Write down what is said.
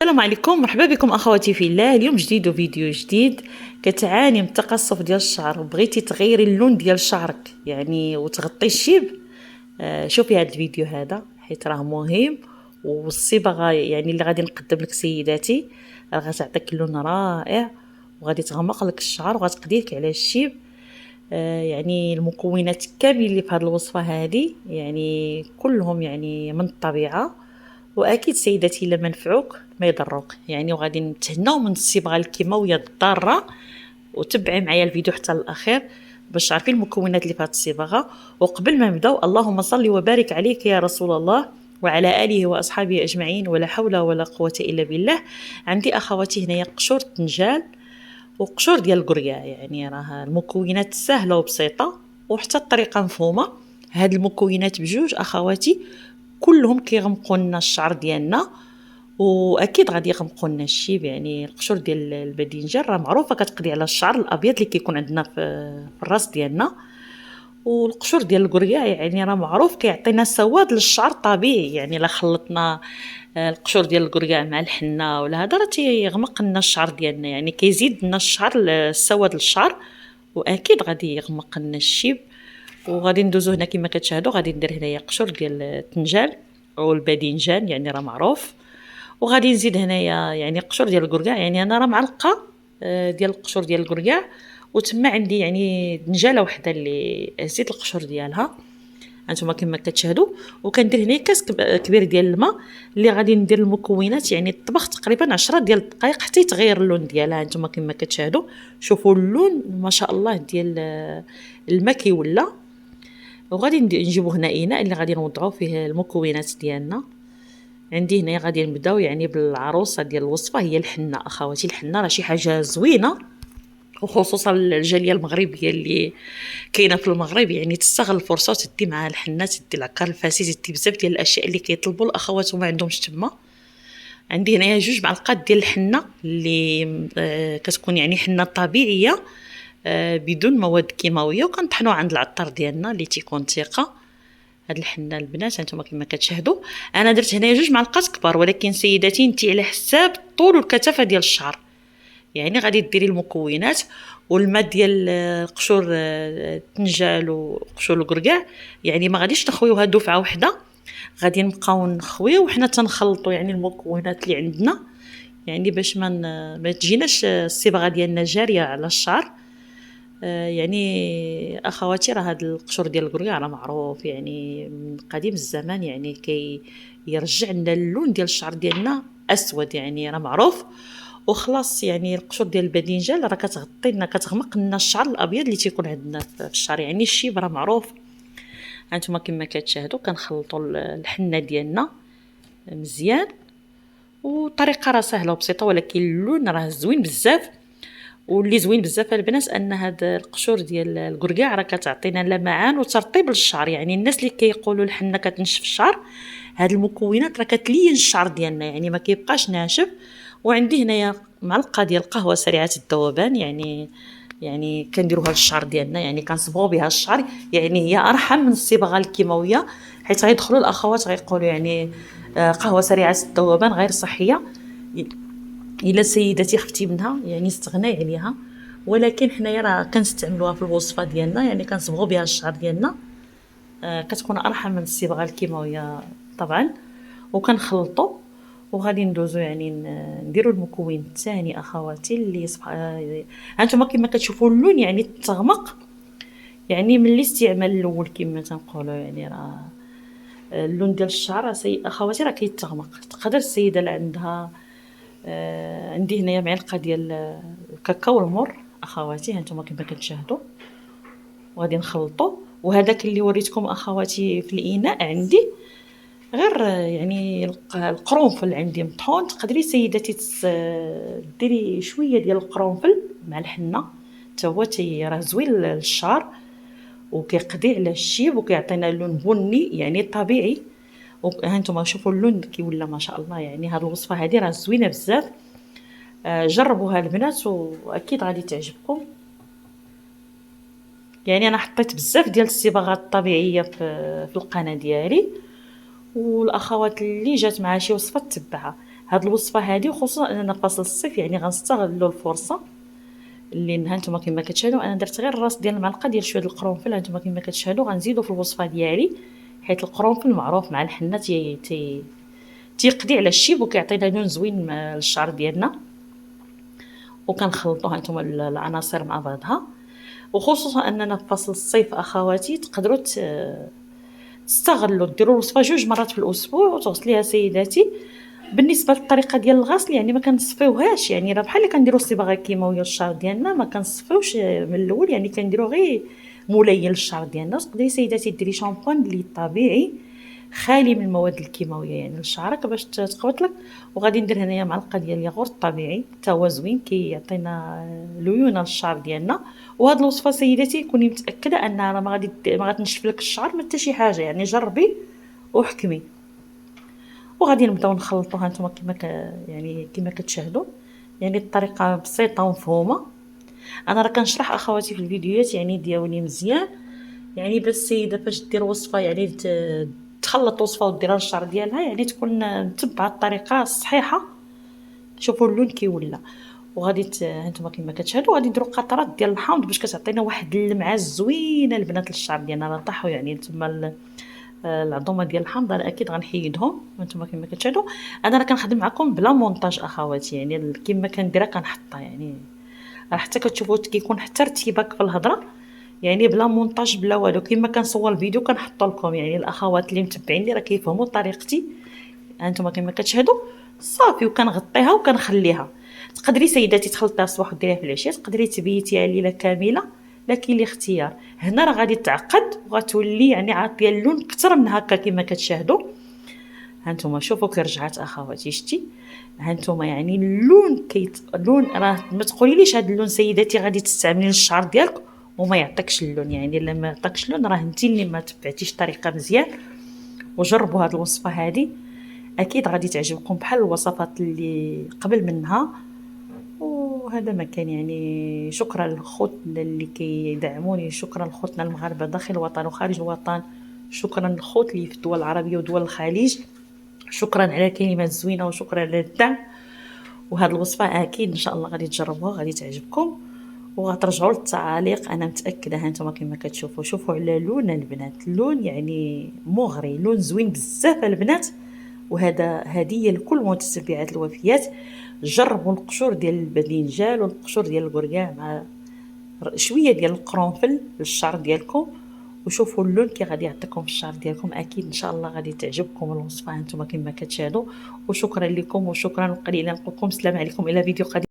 السلام عليكم، مرحبا بكم اخواتي في الله. اليوم جديد وفيديو جديد. كتعاني من التقصف ديال الشعر وبغيتي تغيري اللون ديال شعرك يعني وتغطي الشيب، شوفي هذا الفيديو هذا حيت راه مهم. والصبغه يعني اللي غادي نقدم لك سيداتي راه غتعطيك لون رائع وغادي تغمق لك الشعر وغتقضيك على الشيب. يعني المكونات كاملين اللي في هذه الوصفه هذه يعني كلهم يعني من الطبيعه، واكيد سيداتي الا ما نفعوك ما يضروك يعني. وغادي نتهناو من الصبغه الكيماويه الضاره، وتبعي معايا الفيديو حتى الاخير باش تعرفي المكونات اللي في هذه الصبغه. وقبل ما نبداو، اللهم صل وبارك عليك يا رسول الله وعلى اله واصحابه اجمعين، ولا حول ولا قوه الا بالله. عندي اخواتي هنايا قشور التنجال وقشور ديال القرية، يعني راه المكونات سهله وبسيطه وحتى الطريقه مفهومه. هاد المكونات بجوج اخواتي كلهم كيغمقوا لنا الشعر ديالنا، واكيد غادي يغمقوا لنا الشيب. يعني القشور ديال الباذنجان راه معروفه كتقضي على الشعر الابيض اللي كيكون عندنا في الراس ديالنا. والقشور ديال القريه يعني راه معروف كيعطينا سواد للشعر طبيعي، يعني لا خلطنا القشور ديال القريه مع الحنه ولا هذا راه تيغمق لنا الشعر ديالنا، يعني كيزيد لنا الشعر السواد للشعر، واكيد غادي يغمق لنا الشيب. وغادي ندوزو هنا كما كتشاهدوا، غادي ندير هنايا قشور ديال التنجال والباذنجان يعني راه معروف، وغادي نزيد هنايا يعني قشور ديال الكركاع، يعني انا راه معلقه ديال القشور ديال الكركاع، وتما عندي يعني دنجاله وحده اللي زيت القشور ديالها هانتوما كما كتشاهدوا. وكندير هنا كاس كبير ديال الماء اللي غادي ندير المكونات، يعني الطبخ تقريبا 10 ديال الدقائق حتى يتغير اللون ديالها. هانتوما كما كتشاهدوا شوفوا اللون ما شاء الله ديال الماء كيولى. وغادي نجيبو هنا اناء اللي غادي نوضعوا فيه المكونات ديالنا. عندي هنا غادي نبداو يعني بالعروسه ديال الوصفه هي الحنه اخواتي. الحنه راه شي حاجه زوينه، وخصوصا الجاليه المغربيه اللي كاينه في المغرب، يعني تستغل الفرصه وتدي معها الحنه، تدي العكار الفاسي، تدي بزاف ديال الاشياء اللي كيطلبوا الاخوات وما عندهمش تما. عندي هنايا 2 معالق ديال الحنه اللي كتكون يعني حنه طبيعيه بدون مواد كيماويه، وكنطحنوها عند العطار ديالنا اللي تيكون ثقه. هاد الحنه البنات هانتوما كما كتشاهدوا انا درت هنايا 2 معالق كبار، ولكن سيداتي انت على حساب طول والكثافه ديال الشعر. يعني غادي ديري المكونات والماء ديال قشور التنجال وقشور الكركاع، يعني ما غاديش نخويوها دفعه واحده، غادي نبقاو نخويو وحنا تنخلطوا يعني المكونات اللي عندنا، يعني باش ما تجيناش الصبغه ديالنا جاريه على الشعر. يعني اخواتي راه هاد القشور ديال الكركاع راه معروف يعني من قديم الزمان، يعني يرجع لنا اللون ديال الشعر ديالنا اسود، يعني راه معروف. وخلاص يعني القشور ديال الباذنجان راه كتغطي لنا كتغمق لنا الشعر الابيض اللي تيكون عندنا في الشعر، يعني الشيب راه معروف. هانتوما كما كتشاهدوا كنخلطوا الحنه ديالنا مزيان، وطريقه راه سهله وبسيطه، ولكن اللون راه زوين بزاف. واللي زوين بزاف البنات ان هاد القشور ديال الكركاع راه كتعطينا لمعان وترطيب للشعر، يعني الناس اللي كيقولوا الحنه كتنشف الشعر، هاد المكونات راه كتلين الشعر ديالنا يعني ما كيبقاش ناشف. وعندي هنايا معلقه ديال القهوه سريعه الذوبان، يعني كنديروها للشعر ديالنا، يعني كنصبغوا بها الشعر، يعني هي ارحم من الصبغه الكيماويه، حيت غيدخلوا الاخوات غيقولوا يعني قهوه سريعه الذوبان غير صحيه. الا سيداتي خفتي منها يعني استغناي عليها، ولكن حنايا راه كنستعملوها في الوصفه ديالنا، يعني كنصبغوا بها الشعر ديالنا. كتكون ارحم من الصبغه الكيماويه طبعا. وكنخلطوا وغادي ندوزو يعني نديروا المكون الثاني اخواتي اللي هانتوما كما كتشوفوا اللون يعني تغمق، يعني من الاستعمال الاول كما تنقولوا، يعني راه اللون ديال الشعر اخواتي راه كيتغمق. تقدر السيده اللي عندها عندي هنايا معلقه ديال الكاكاو المر اخواتي هانتوما كما كتشاهدوا، وغادي نخلطوا. وهذاك اللي وريتكم اخواتي في الاناء عندي غير يعني القرنفل عندي مطحون، تقدري سيداتي ديري شويه ديال القرنفل مع الحنه، حتى هو راه زوين للشعر وكيقضي على الشيب وكيعطينا لون بني يعني طبيعي. وهانتوما شوفوا اللون كي ولا ما شاء الله، يعني هذه الوصفه هذه راه زوينه بزاف. جربوها البنات واكيد غادي تعجبكم. يعني انا حطيت بزاف ديال الصبغات الطبيعيه في القناه ديالي، والاخوات اللي جات معها شي وصفه تتبعها. هاد الوصفه هذه، وخصوصا اننا فصل الصيف يعني غنستغلوا الفرصه اللي هانتوما كما كتشاهدوا. انا درت غير الراس ديال المعلقه ديال شويه القرنفل، هانتوما كما كتشاهدوا غنزيدو في الوصفه ديالي، حيت القرنفل معروف مع الحنه تيقضي على الشيب وكيعطينا لون زوين للشعر ديالنا. وكنخلطوا هانتوما العناصر مع بعضها، وخصوصا اننا في فصل الصيف اخواتي تقدروا تستغلوا ديروا الوصفه 2 مرات في الاسبوع وتغسليها سيداتي. بالنسبه للطريقه ديال الغسل يعني ما كنصفيوهاش، يعني راه بحال اللي كنديروا الصباغه الكيماويه للشعر ديالنا، ما كنصفيوش من الاول، يعني كنديروا غير ملين للشعر ديالنا. تقدري سيداتي ديري شامبوان اللي طبيعي خالي من المواد الكيماويه يعني لشعرك باش تقبط لك. وغادي ندير هنايا معلقه ديال الياغورت طبيعي حتى هو زوين كيعطينا ليونه للشعر ديالنا. وهاد الوصفه سيداتي كوني متاكده انها راه ما غتنشف لك الشعر ما حتى شي حاجه، يعني جربي وحكمي. وغادي نبداو نخلطوا هانتوما يعني كما كتشاهدوا، يعني الطريقه بسيطه ومفهومه. انا راه كنشرح اخواتي في الفيديوهات يعني ديالي مزيان، يعني باش السيده فاش دير وصفه يعني تخلط وصفه وديرها للشعر ديالها يعني تكون متبعه الطريقه الصحيحه. شوفوا اللون كي ولا. وغادي هانتوما كما كتشاهدوا غادي نديروا قطرات ديال الحامض باش كتعطينا واحد اللمعه زوينه البنات للشعر ديالنا. راه طاحوا يعني تما العظومه ديال الحامض انا اكيد غنحيدهم. هانتوما كما كتشاهدوا انا راه كنخدم معكم بلا مونتاج اخواتي، يعني كما كنديرها كنحطها، يعني راه حتى كتشوفوا كيكون حتى ارتباك في الهضره، يعني بلا مونتاج بلا والو. كما كنصور الفيديو كنحط لكم، يعني الاخوات اللي متبعيني راه كيفهموا طريقتي. هانتوما كما كتشاهدوا صافي، وكنغطيها وكنخليها. تقدري سيداتي تخلطيها الصباح وديريها في العشيه، تقدري تبيتيها ليله كامله، لكن الاختيار هنا راه غادي تعقد وغتولي يعني عاطيه اللون اكثر من هكا كما كتشاهدوا. هانتوما شوفوا كي رجعت اخواتي، شتي هانتوما يعني اللون اللون راه ما تقوليليش هذا اللون سيداتي غادي تستعملي للشعر ديالك وما يعطيكش اللون، يعني الا ما عطاكش اللون راه انت اللي ما تبعتيش الطريقه مزيان. وجربوا هذه الوصفه هذه اكيد غادي تعجبكم بحال الوصفات اللي قبل منها. وهذا ما كان، يعني شكرا للخوتنا اللي كيدعموني، شكرا لخوتنا المغاربه داخل الوطن وخارج الوطن، شكرا للخوت اللي في الدول العربيه ودول الخليج، شكرا على الكلمات الزوينه وشكرا على الدعم. وهذه الوصفه اكيد ان شاء الله غادي تجربوها غادي تعجبكم وغترجعوا للتعاليق انا متاكده. ها انتم كما كتشوفوا شوفوا على لون البنات، اللون يعني مغري، لون زوين بزاف البنات. وهذا هديه لكل متتبعات الوفيات. جربوا القشور ديال الباذنجان والقشور ديال الكركاع مع شويه ديال القرنفل للشعر ديالكم، وشوفوا اللون كي غادي يعطيكم في الشعر ديالكم. اكيد ان شاء الله غادي تعجبكم الوصفه هانتوما كما كتشاهدوا. وشكرا لكم وشكرا قليلا نقول لكم السلام عليكم الى فيديو قادم.